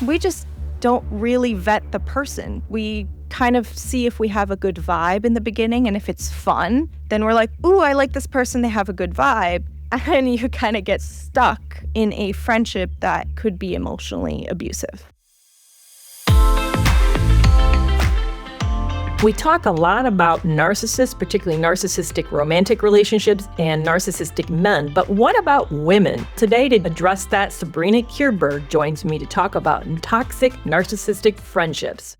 We just don't really vet the person. We kind of see if we have a good vibe in the beginning, and if it's fun, then we're like, ooh, I like this person, they have a good vibe. And you kind of get stuck in a friendship that could be emotionally abusive. We talk a lot about narcissists, particularly narcissistic romantic relationships and narcissistic men, but what about women? Today, to address that, Sabrina Kirberg joins me to talk about toxic narcissistic friendships.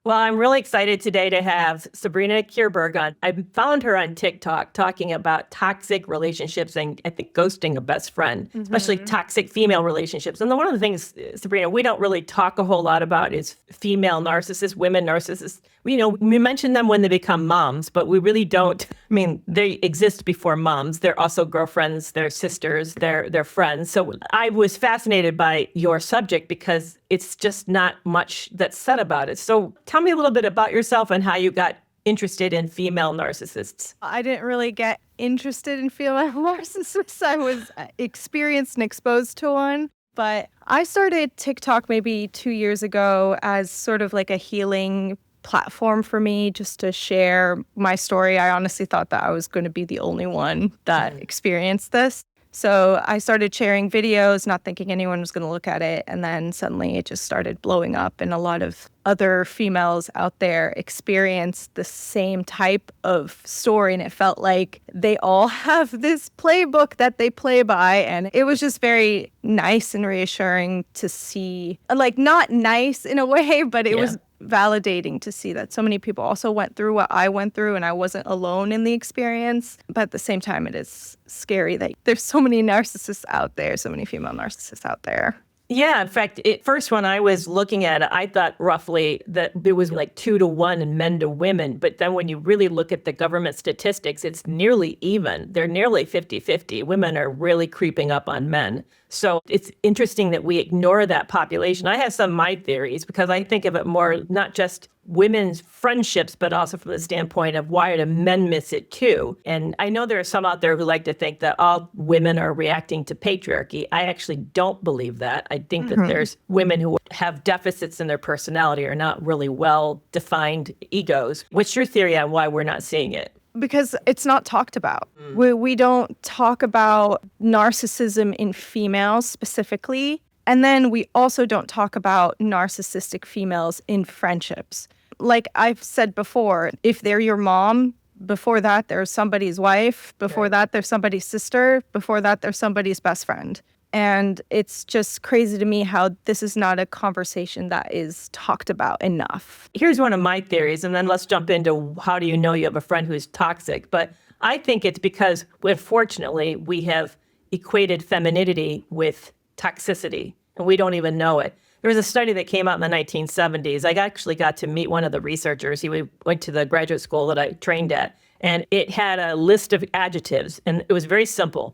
Well, I'm really excited today to have Sabrina Kirberg on. I found her on TikTok talking about toxic relationships and I think ghosting a best friend, especially toxic female relationships. And one of the things, Sabrina, we don't really talk a whole lot about is female narcissists, women narcissists. We mention them when they become moms, but we really don't. I mean, they exist before moms. They're also girlfriends, they're sisters, they're friends. So I was fascinated by your subject because it's just not much that's said about it. So tell me a little bit about yourself and how you got interested in female narcissists. I didn't really get interested in female narcissists. I was experienced and exposed to one. But I started TikTok maybe 2 years ago as sort of like a healing platform for me, just to share my story. I honestly thought that I was going to be the only one that experienced this. So I started sharing videos, not thinking anyone was going to look at it. And then suddenly it just started blowing up. And a lot of other females out there experienced the same type of story. And it felt like they all have this playbook that they play by. And it was just very nice and reassuring to see, like, not nice in a way, but it was validating to see that so many people also went through what I went through and I wasn't alone in the experience. But at the same time, it is scary that there's so many narcissists out there, so many female narcissists out there. Yeah, in fact, first when I was looking at it, I thought roughly that there was like 2 to 1 in men to women. But then when you really look at the government statistics, it's nearly even. They're nearly 50-50. Women are really creeping up on men. So it's interesting that we ignore that population. I have some of my theories because I think of it more not just women's friendships, but also from the standpoint of why do men miss it too? And I know there are some out there who like to think that all women are reacting to patriarchy. I actually don't believe that. I think that there's women who have deficits in their personality or not really well-defined egos. What's your theory on why we're not seeing it? Because it's not talked about. We don't talk about narcissism in females specifically. And then we also don't talk about narcissistic females in friendships. Like I've said before, if they're your mom, before that, there's somebody's wife. Before that, there's somebody's sister. Before that, there's somebody's best friend. And it's just crazy to me how this is not a conversation that is talked about enough. Here's one of my theories, and then let's jump into how do you know you have a friend who's toxic. But I think it's because, unfortunately, we have equated femininity with toxicity, and we don't even know it. There was a study that came out in the 1970s. I actually got to meet one of the researchers. He went to the graduate school that I trained at, and it had a list of adjectives, and it was very simple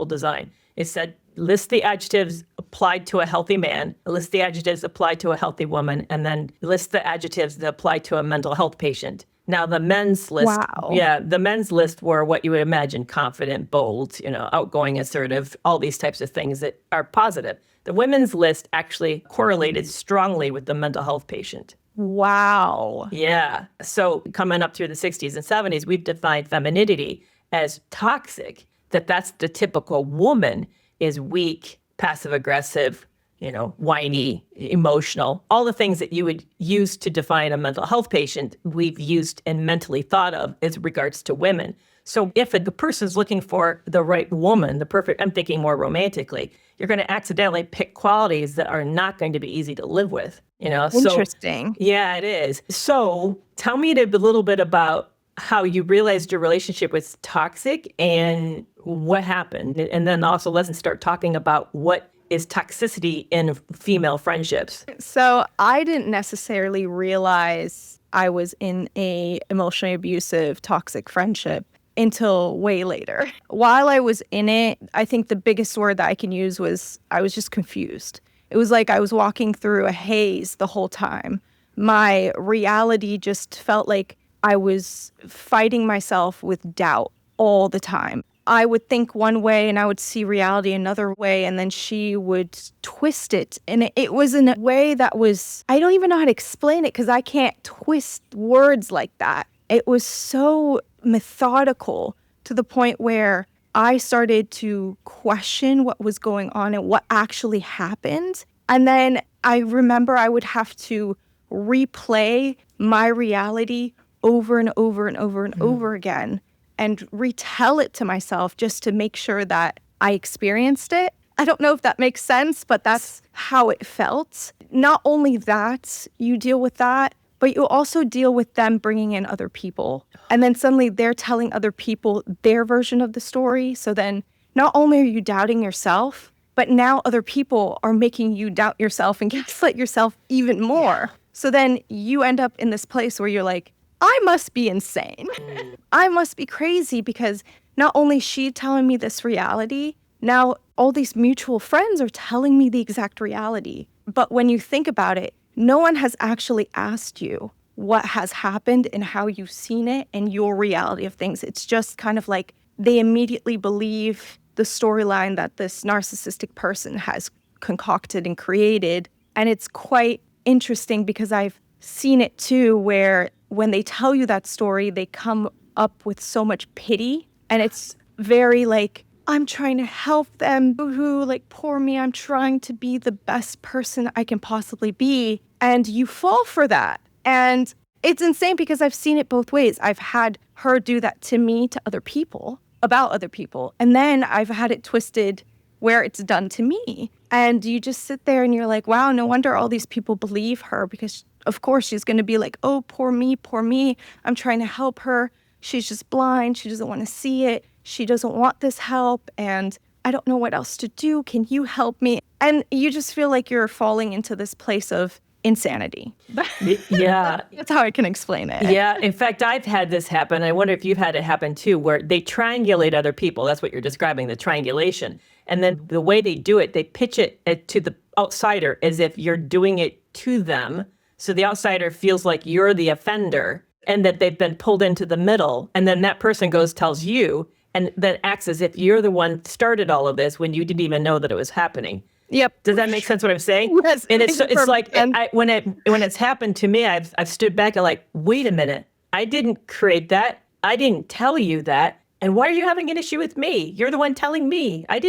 design. It said, list the adjectives applied to a healthy man, list the adjectives applied to a healthy woman, and then list the adjectives that apply to a mental health patient. Now, the men's list, the men's list were what you would imagine: confident, bold, outgoing, assertive, all these types of things that are positive. The women's list actually correlated strongly with the mental health patient. Wow. Yeah. So coming up through the 60s and 70s, we've defined femininity as toxic, that's the typical woman is weak, passive-aggressive, whiny, emotional. All the things that you would use to define a mental health patient, we've used and mentally thought of as regards to women. So if the person's looking for the right woman, the perfect, I'm thinking more romantically, you're going to accidentally pick qualities that are not going to be easy to live with. Interesting. So, yeah, it is. So tell me a little bit about how you realized your relationship was toxic and what happened. And then also let's start talking about what is toxicity in female friendships. So I didn't necessarily realize I was in a emotionally abusive, toxic friendship until way later. While I was in it, I think the biggest word that I can use was I was just confused. It was like I was walking through a haze the whole time. My reality just felt like I was fighting myself with doubt all the time. I would think one way and I would see reality another way, and then she would twist it. And it was in a way that was, I don't even know how to explain it because I can't twist words like that. It was so methodical to the point where I started to question what was going on and what actually happened. And then I remember I would have to replay my reality over and over and over and over again and retell it to myself just to make sure that I experienced it. I don't know if that makes sense, but that's how it felt. Not only that, you deal with that, but you also deal with them bringing in other people. And then suddenly they're telling other people their version of the story. So then not only are you doubting yourself, but now other people are making you doubt yourself and gaslight yourself even more. So then you end up in this place where you're like, I must be insane. I must be crazy because not only is she telling me this reality, now all these mutual friends are telling me the exact reality. But when you think about it, no one has actually asked you what has happened and how you've seen it and your reality of things. It's just kind of like they immediately believe the storyline that this narcissistic person has concocted and created. And it's quite interesting because I've seen it too, where when they tell you that story, they come up with so much pity. And it's very like, I'm trying to help them. Boo-hoo, like, poor me. I'm trying to be the best person I can possibly be. And you fall for that. And it's insane because I've seen it both ways. I've had her do that to me, to other people, about other people. And then I've had it twisted where it's done to me. And you just sit there and you're like, wow, no wonder all these people believe her because, of course, she's going to be like, oh, poor me, poor me. I'm trying to help her. She's just blind. She doesn't want to see it. She doesn't want this help. And I don't know what else to do. Can you help me? And you just feel like you're falling into this place of insanity. Yeah. That's how I can explain it. Yeah. In fact, I've had this happen. I wonder if you've had it happen too, where they triangulate other people. That's what you're describing, the triangulation. And then the way they do it, they pitch it to the outsider as if you're doing it to them. So the outsider feels like you're the offender and that they've been pulled into the middle. And then that person goes, tells you, and then acts as if you're the one started all of this when you didn't even know that it was happening. Yep. Does that make sense what I'm saying? Yes. And it's like when it's happened to me, I've stood back and like, wait a minute, I didn't create that. I didn't tell you that. And why are you having an issue with me? You're the one telling me. I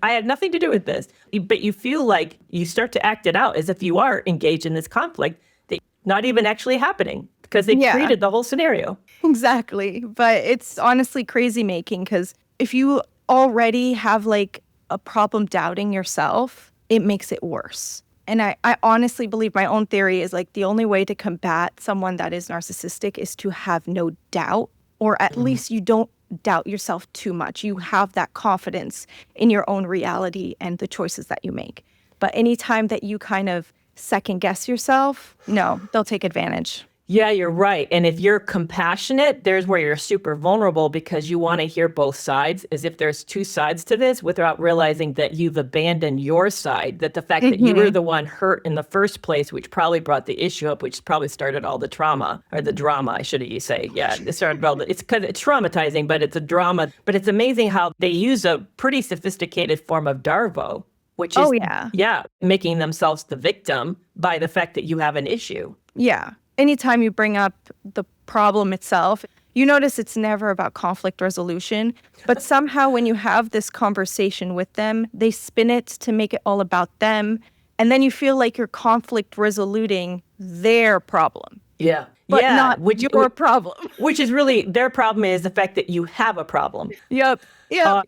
had nothing to do with this. But you feel like you start to act it out as if you are engaged in this conflict that's not even actually happening because they created the whole scenario. Exactly. But it's honestly crazy making because if you already have like a problem doubting yourself, it makes it worse. And I honestly believe my own theory is like the only way to combat someone that is narcissistic is to have no doubt, or at least you don't doubt yourself too much. You have that confidence in your own reality and the choices that you make. But anytime that you kind of second guess yourself, no, they'll take advantage. Yeah, you're right. And if you're compassionate, there's where you're super vulnerable because you want to hear both sides, as if there's two sides to this without realizing that you've abandoned your side, that the fact that you were the one hurt in the first place, which probably brought the issue up, which probably started all the trauma, or the drama, I should say. Yeah, it started all it's because it's traumatizing, but it's a drama. But it's amazing how they use a pretty sophisticated form of Darvo, which is, making themselves the victim by the fact that you have an issue. Yeah. Anytime you bring up the problem itself, you notice it's never about conflict resolution. But somehow when you have this conversation with them, they spin it to make it all about them. And then you feel like you're conflict resoluting their problem. Yeah. But not your problem. Which is really, their problem is the fact that you have a problem. Yep. Yeah.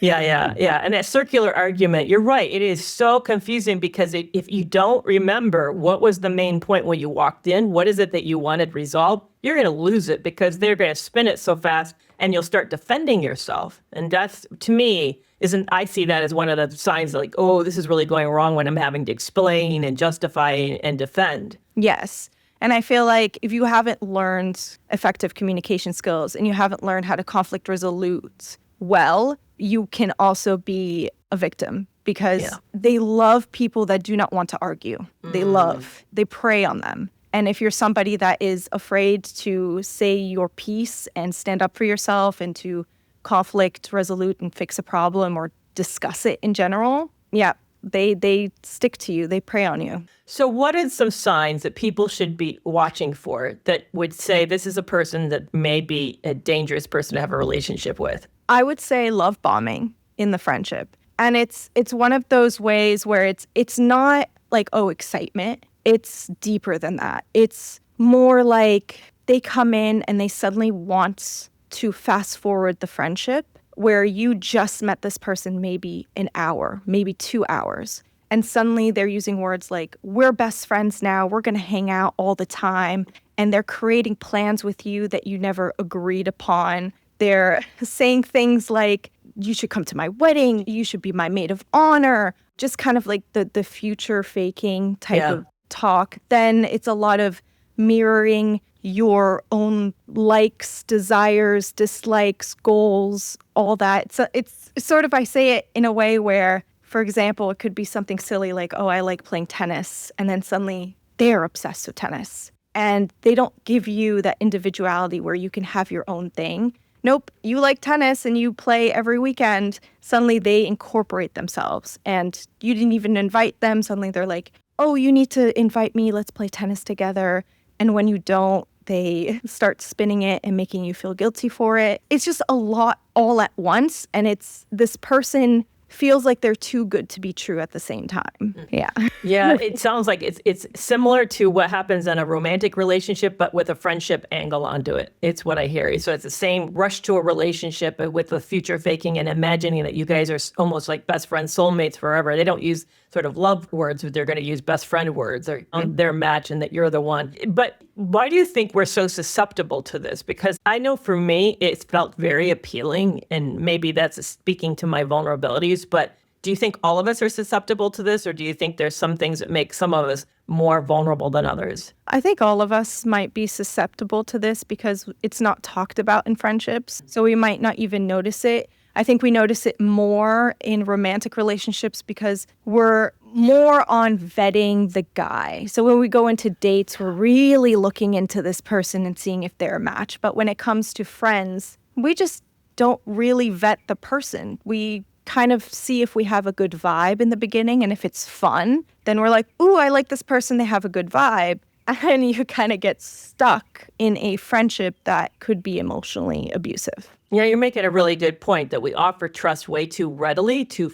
Yeah. And that circular argument, you're right. It is so confusing because if you don't remember what was the main point when you walked in, what is it that you wanted resolved, you're going to lose it because they're going to spin it so fast and you'll start defending yourself. And that's, to me, I see that as one of the signs like, oh, this is really going wrong when I'm having to explain and justify and defend. Yes. And I feel like if you haven't learned effective communication skills and you haven't learned how to conflict resolute well, you can also be a victim because they love people that do not want to argue. They prey on them. And if you're somebody that is afraid to say your piece and stand up for yourself and to conflict resolute and fix a problem or discuss it in general, yeah, they stick to you. They prey on you. So what are some signs that people should be watching for that would say this is a person that may be a dangerous person to have a relationship with? I would say love bombing in the friendship. And it's one of those ways where it's not like, oh, excitement. It's deeper than that. It's more like they come in and they suddenly want to fast forward the friendship where you just met this person maybe an hour, maybe 2 hours. And suddenly they're using words like, we're best friends now, we're going to hang out all the time. And they're creating plans with you that you never agreed upon. They're saying things like, you should come to my wedding, you should be my maid of honor, just kind of like the future faking type of talk. Then it's a lot of mirroring your own likes, desires, dislikes, goals, all that. So it's sort of, I say it in a way where, for example, it could be something silly like, oh, I like playing tennis. And then suddenly they're obsessed with tennis. And they don't give you that individuality where you can have your own thing. Nope, you like tennis and you play every weekend. Suddenly they incorporate themselves and you didn't even invite them. Suddenly they're like, oh, you need to invite me. Let's play tennis together. And when you don't, they start spinning it and making you feel guilty for it. It's just a lot all at once. And it's this person feels like they're too good to be true at the same time. Yeah. Yeah, it sounds like it's similar to what happens in a romantic relationship, but with a friendship angle onto it. It's what I hear. So it's the same rush to a relationship with the future faking and imagining that you guys are almost like best friends, soulmates forever. They don't use sort of love words, but they're going to use best friend words or their match and that you're the one. But why do you think we're so susceptible to this? Because I know for me, it's felt very appealing, and maybe that's speaking to my vulnerabilities, but do you think all of us are susceptible to this, or do you think there's some things that make some of us more vulnerable than others? I think all of us might be susceptible to this because it's not talked about in friendships, so we might not even notice it. I think we notice it more in romantic relationships because we're more on vetting the guy. So when we go into dates, we're really looking into this person and seeing if they're a match. But when it comes to friends, we just don't really vet the person. We kind of see if we have a good vibe in the beginning, and if it's fun, then we're like, ooh, I like this person, they have a good vibe. And you kind of get stuck in a friendship that could be emotionally abusive. Yeah, you're making a really good point that we offer trust way too readily, too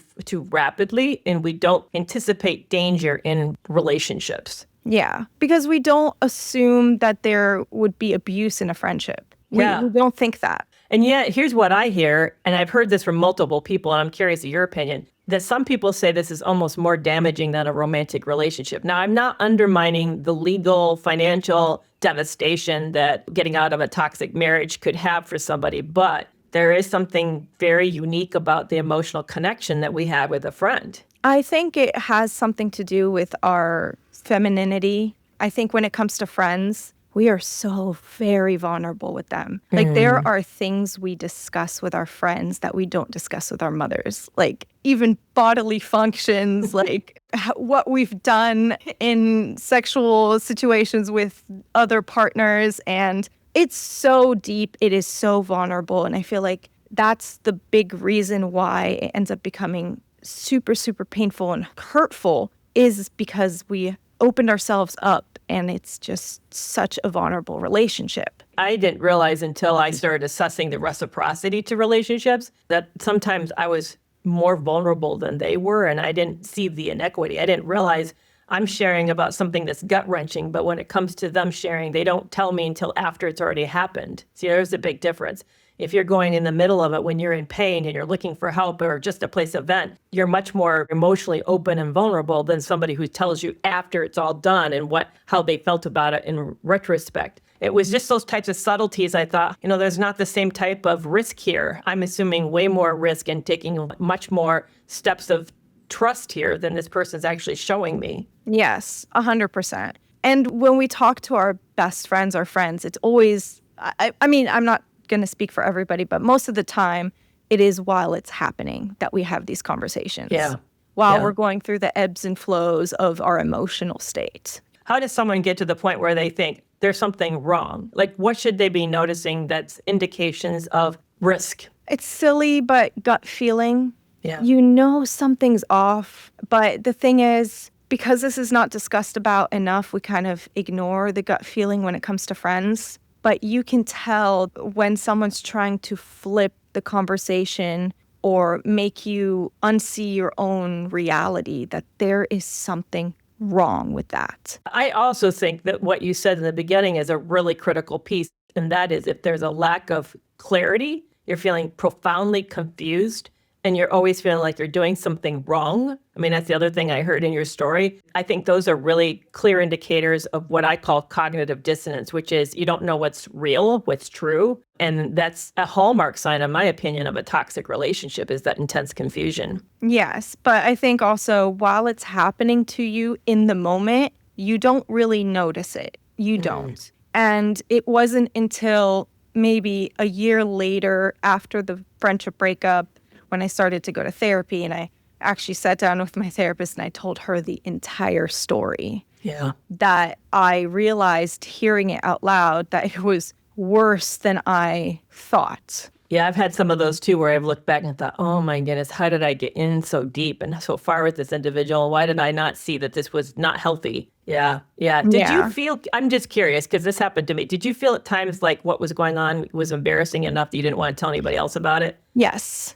rapidly, and we don't anticipate danger in relationships. Yeah, because we don't assume that there would be abuse in a friendship. We don't think that. And yet, here's what I hear, and I've heard this from multiple people, and I'm curious of your opinion, that some people say this is almost more damaging than a romantic relationship. Now, I'm not undermining the legal, financial devastation that getting out of a toxic marriage could have for somebody, but there is something very unique about the emotional connection that we have with a friend. I think it has something to do with our femininity. I think when it comes to friends, we are so very vulnerable with them. Like there are things we discuss with our friends that we don't discuss with our mothers. Like even bodily functions, like what we've done in sexual situations with other partners. And it's so deep. It is so vulnerable. And I feel like that's the big reason why it ends up becoming super, super painful and hurtful is because we opened ourselves up. And it's just such a vulnerable relationship. I didn't realize until I started assessing the reciprocity to relationships that sometimes I was more vulnerable than they were, and I didn't see the inequity. I didn't realize I'm sharing about something that's gut-wrenching, but when it comes to them sharing, they don't tell me until after it's already happened. See, there's a big difference. If you're going in the middle of it when you're in pain and you're looking for help or just a place to vent, you're much more emotionally open and vulnerable than somebody who tells you after it's all done and how they felt about it in retrospect. It was just those types of subtleties. I thought, there's not the same type of risk here. I'm assuming way more risk and taking much more steps of trust here than this person's actually showing me. Yes, 100%. And when we talk to our best friends, our friends, it's always, I mean, I'm not going to speak for everybody, but most of the time it is while it's happening that we have these conversations. Yeah. While we're going through the ebbs and flows of our emotional state. How does someone get to the point where they think there's something wrong? Like, what should they be noticing that's indications of risk? It's silly, but gut feeling. Yeah. You know something's off. But the thing is, because this is not discussed about enough, we kind of ignore the gut feeling when it comes to friends. But you can tell when someone's trying to flip the conversation or make you unsee your own reality, that there is something wrong with that. I also think that what you said in the beginning is a really critical piece, and that is if there's a lack of clarity, you're feeling profoundly confused, and you're always feeling like you're doing something wrong. I mean, that's the other thing I heard in your story. I think those are really clear indicators of what I call cognitive dissonance, which is you don't know what's real, what's true. And that's a hallmark sign, in my opinion, of a toxic relationship, is that intense confusion. Yes, but I think also while it's happening to you in the moment, you don't really notice it. You don't. And it wasn't until maybe a year later after the friendship breakup when I started to go to therapy, and I actually sat down with my therapist and I told her the entire story. Yeah. That I realized, hearing it out loud, that it was worse than I thought. Yeah, I've had some of those too, where I've looked back and thought, oh my goodness, how did I get in so deep and so far with this individual? Why did I not see that this was not healthy? Yeah. Did you feel, I'm just curious, because this happened to me. Did you feel at times like what was going on was embarrassing enough that you didn't want to tell anybody else about it? Yes.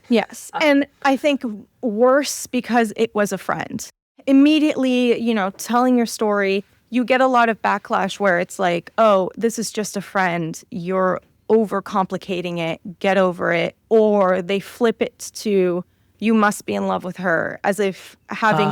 And I think worse because it was a friend. Immediately, telling your story, you get a lot of backlash where it's like, oh, this is just a friend. You're overcomplicating it. Get over it. Or they flip it to, you must be in love with her, as if having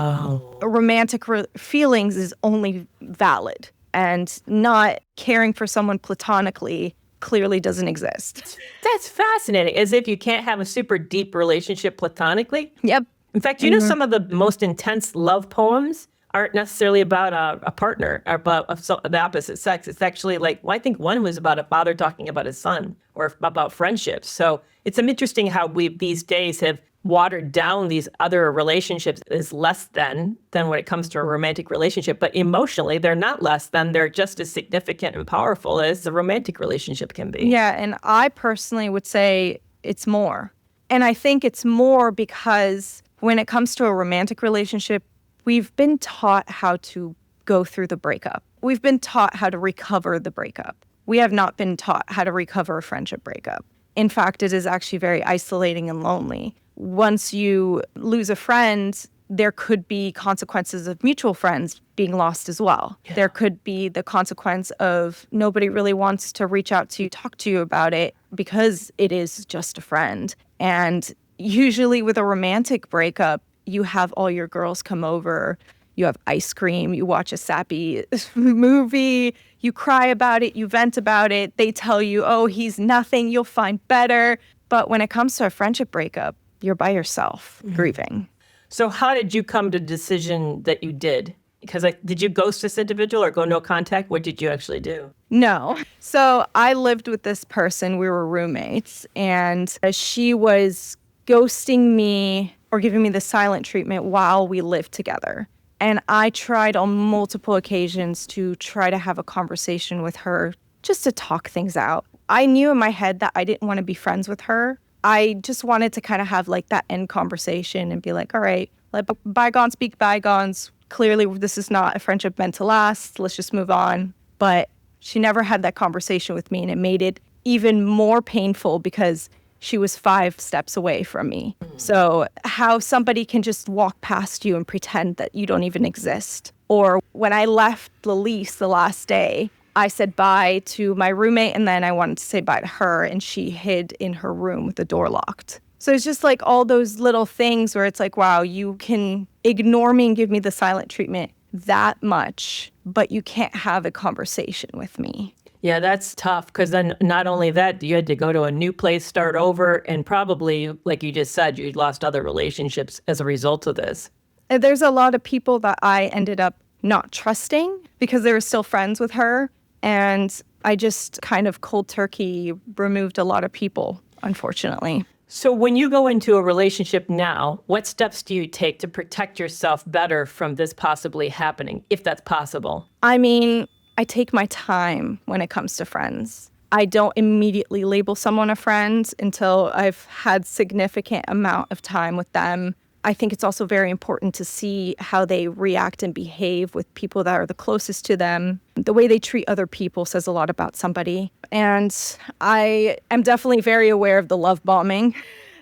romantic feelings is only valid, and not caring for someone platonically clearly doesn't exist. That's fascinating. As if you can't have a super deep relationship platonically. Yep. In fact, some of the most intense love poems aren't necessarily about a partner or about the opposite sex. It's actually I think one was about a father talking about his son, or about friendships. So it's interesting how we these days have watered down these other relationships as less than when it comes to a romantic relationship. But emotionally, they're not less than. They're just as significant and powerful as a romantic relationship can be. Yeah, and I personally would say it's more. And I think it's more because when it comes to a romantic relationship, we've been taught how to go through the breakup. We've been taught how to recover the breakup. We have not been taught how to recover a friendship breakup. In fact, it is actually very isolating and lonely. Once you lose a friend, there could be consequences of mutual friends being lost as well. Yeah. There could be the consequence of nobody really wants to reach out to you, talk to you about it, because it is just a friend. And usually with a romantic breakup, you have all your girls come over, you have ice cream, you watch a sappy movie, you cry about it, you vent about it. They tell you, oh, he's nothing, you'll find better. But when it comes to a friendship breakup, you're by yourself, grieving. So how did you come to the decision that you did? Because did you ghost this individual or go no contact? What did you actually do? No. So I lived with this person. We were roommates, and she was ghosting me or giving me the silent treatment while we lived together. And I tried on multiple occasions to try to have a conversation with her just to talk things out. I knew in my head that I didn't want to be friends with her. I just wanted to kind of have that end conversation and be like, all right, let bygones be bygones. Clearly, this is not a friendship meant to last. Let's just move on. But she never had that conversation with me, and it made it even more painful because she was 5 steps away from me. So how somebody can just walk past you and pretend that you don't even exist. Or when I left the lease the last day, I said bye to my roommate, and then I wanted to say bye to her, and she hid in her room with the door locked. So it's just all those little things where it's like, wow, you can ignore me and give me the silent treatment that much, but you can't have a conversation with me. Yeah, that's tough, because then not only that, you had to go to a new place, start over, and probably, like you just said, you lost other relationships as a result of this. There's a lot of people that I ended up not trusting because they were still friends with her. And I just kind of cold turkey removed a lot of people, unfortunately. So when you go into a relationship now, what steps do you take to protect yourself better from this possibly happening, if that's possible? I mean, I take my time when it comes to friends. I don't immediately label someone a friend until I've had significant amount of time with them. I think it's also very important to see how they react and behave with people that are the closest to them. The way they treat other people says a lot about somebody. And I am definitely very aware of the love bombing.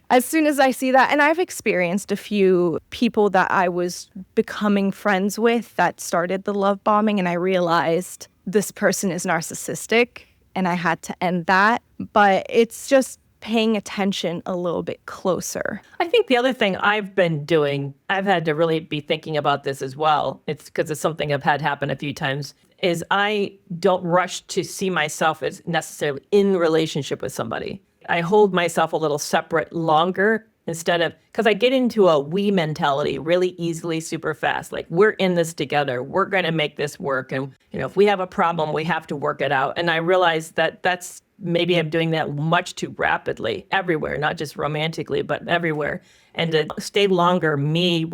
As soon as I see that, and I've experienced a few people that I was becoming friends with that started the love bombing, and I realized this person is narcissistic, and I had to end that. But it's just paying attention a little bit closer. I think the other thing I've been doing, I've had to really be thinking about this as well. It's because it's something I've had happen a few times, is I don't rush to see myself as necessarily in relationship with somebody. I hold myself a little separate longer instead of, because I get into a we mentality really easily, super fast. Like, we're in this together. We're going to make this work. And, if we have a problem, we have to work it out. And I realize that maybe I'm doing that much too rapidly everywhere, not just romantically, but everywhere. And to stay longer,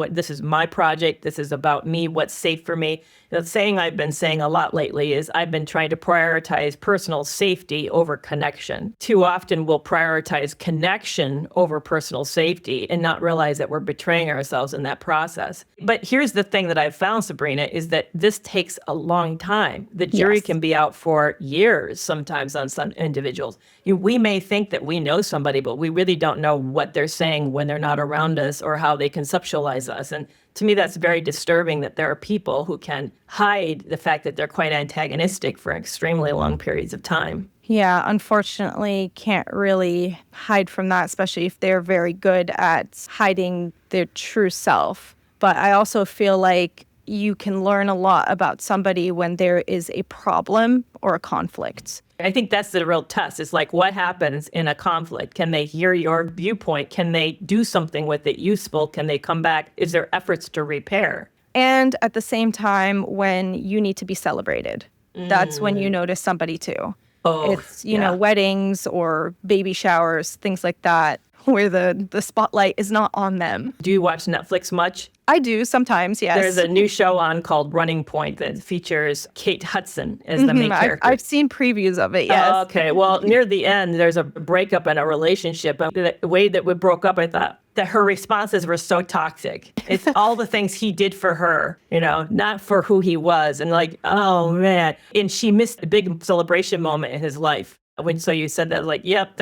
this is my project. This is about me, what's safe for me. The saying I've been saying a lot lately is I've been trying to prioritize personal safety over connection. Too often we'll prioritize connection over personal safety and not realize that we're betraying ourselves in that process. But here's the thing that I've found, Sabrina, is that this takes a long time. The jury can be out for years sometimes on some individuals. We may think that we know somebody, but we really don't know what they're saying when they're not around us or how they conceptualize us. And to me, that's very disturbing that there are people who can hide the fact that they're quite antagonistic for extremely long periods of time. Yeah, unfortunately, can't really hide from that, especially if they're very good at hiding their true self. But I also feel like you can learn a lot about somebody when there is a problem or a conflict. I think that's the real test. It's like, what happens in a conflict? Can they hear your viewpoint? Can they do something with it useful? Can they come back? Is there efforts to repair? And at the same time, when you need to be celebrated, that's when you notice somebody too. Oh, it's, weddings or baby showers, things like that, where the spotlight is not on them. Do you watch Netflix much? I do sometimes, yes. There's a new show on called Running Point that features Kate Hudson as the main character. I've seen previews of it, yes. Okay, well, near the end, there's a breakup in a relationship. The way that we broke up, I thought that her responses were so toxic. It's all the things he did for her, not for who he was. And like, oh, man. And she missed a big celebration moment in his life. So you said that, like, yep,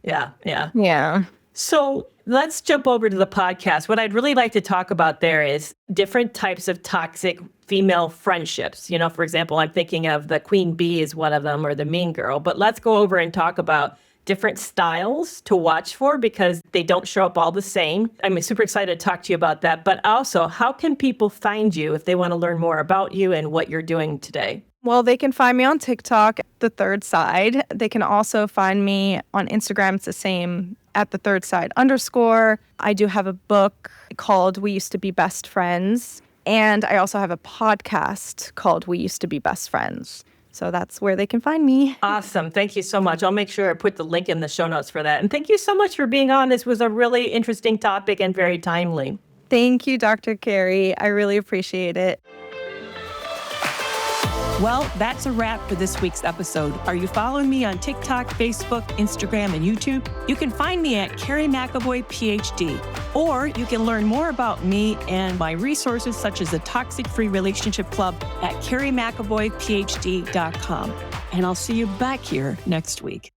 yeah. Yeah. So let's jump over to the podcast. What I'd really like to talk about there is different types of toxic female friendships. For example, I'm thinking of the queen bee is one of them, or the mean girl. But let's go over and talk about different styles to watch for, because they don't show up all the same. I'm super excited to talk to you about that. But also, how can people find you if they want to learn more about you and what you're doing today? Well, they can find me on TikTok, The Third Side. They can also find me on Instagram. It's the same, at The Third Side _. I do have a book called We Used to Be Best Friends. And I also have a podcast called We Used to Be Best Friends. So that's where they can find me. Awesome. Thank you so much. I'll make sure I put the link in the show notes for that. And thank you so much for being on. This was a really interesting topic and very timely. Thank you, Dr. Carey. I really appreciate it. Well, that's a wrap for this week's episode. Are you following me on TikTok, Facebook, Instagram, and YouTube? You can find me at Carey McAvoy, PhD. Or you can learn more about me and my resources, such as the Toxic Free Relationship Club, at CareyMcAvoyPhD.com. And I'll see you back here next week.